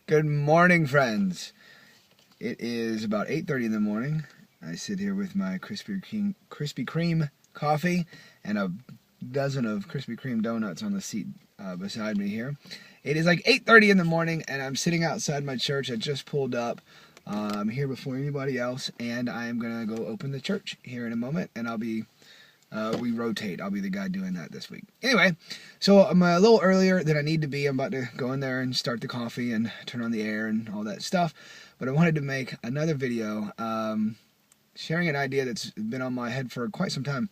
Good morning, friends. It is about 8:30 in the morning. I sit here with my Krispy Kreme coffee and a dozen of Krispy Kreme donuts on the seat beside me here. It is like 8:30 in the morning, and I'm sitting outside my church. I just pulled up. I'm here before anybody else, and I am gonna go open the church here in a moment, and we rotate. I'll be the guy doing that this week. Anyway, so I'm a little earlier than I need to be. I'm about to go in there and start the coffee and turn on the air and all that stuff. But I wanted to make another video sharing an idea that's been on my head for quite some time.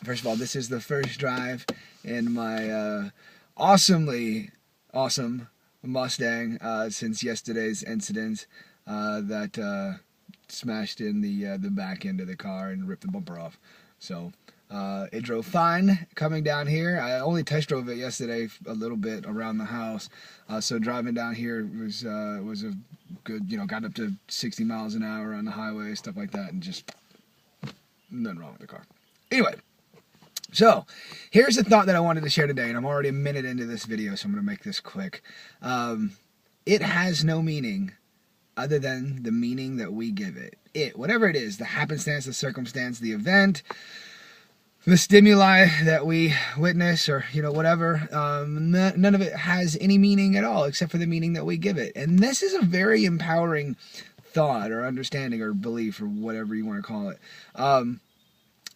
First of all, this is the first drive in my awesomely awesome Mustang since yesterday's incident that smashed in the back end of the car and ripped the bumper off. So it drove fine coming down here. I only test drove it yesterday a little bit around the house. So driving down here was a good, got up to 60 miles an hour on the highway, stuff like that, and just nothing wrong with the car. Anyway, so here's the thought that I wanted to share today, and I'm already a minute into this video, so I'm going to make this quick. It has no meaning other than the meaning that we give it. Whatever it is, the happenstance, the circumstance, the event, the stimuli that we witness, or whatever, none of it has any meaning at all except for the meaning that we give it. And this is a very empowering thought or understanding or belief or whatever you want to call it.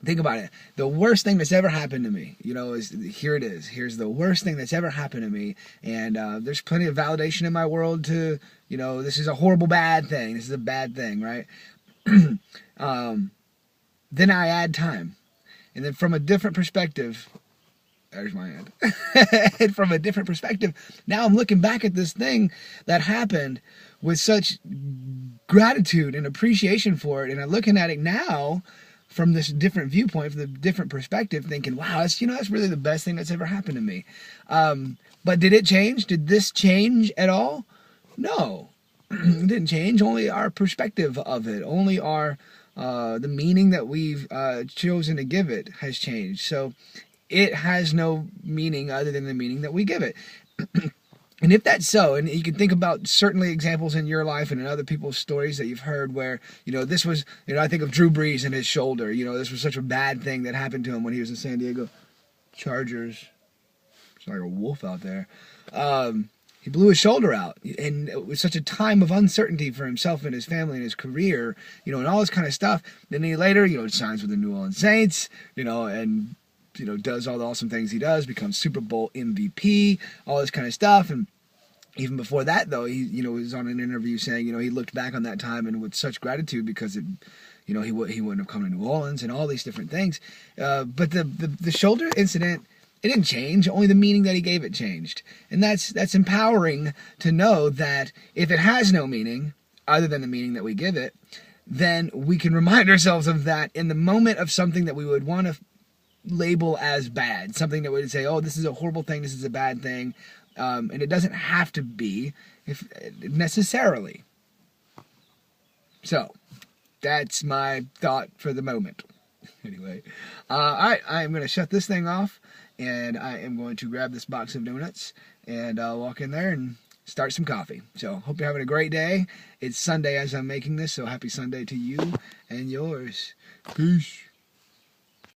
Think about it. The worst thing that's ever happened to me, is here it is. Here's the worst thing that's ever happened to me. And there's plenty of validation in my world to, this is a horrible bad thing. This is a bad thing, right? Then I add time. And then from a different perspective, there's my hand. And from a different perspective, now I'm looking back at this thing that happened with such gratitude and appreciation for it. And I'm looking at it now from this different viewpoint, from the different perspective, thinking, wow, that's really the best thing that's ever happened to me. But did it change? Did this change at all? No, it didn't change. Only our perspective of it, only the meaning that we've chosen to give it has changed. So it has no meaning other than the meaning that we give it. And if that's so, and you can think about certainly examples in your life and in other people's stories that you've heard where, this was, I think of Drew Brees and his shoulder. This was such a bad thing that happened to him when he was in San Diego Chargers. It's like a wolf out there. He blew his shoulder out, and it was such a time of uncertainty for himself and his family and his career, and all this kind of stuff. Then he later, signs with the New Orleans Saints, and does all the awesome things he does, becomes Super Bowl MVP, all this kind of stuff. And even before that, though, he was on an interview saying, he looked back on that time and with such gratitude because it, he wouldn't have come to New Orleans and all these different things. But the shoulder incident, it didn't change. Only the meaning that he gave it changed. And that's empowering to know that if it has no meaning other than the meaning that we give it, then we can remind ourselves of that in the moment of something that we would want to label as bad. Something that would say, oh, this is a horrible thing, this is a bad thing. And it doesn't have to be necessarily. So, that's my thought for the moment. Anyway, I'm going to shut this thing off, and I am going to grab this box of donuts, and I'll walk in there and start some coffee. So, hope you're having a great day. It's Sunday as I'm making this, so happy Sunday to you and yours. Peace.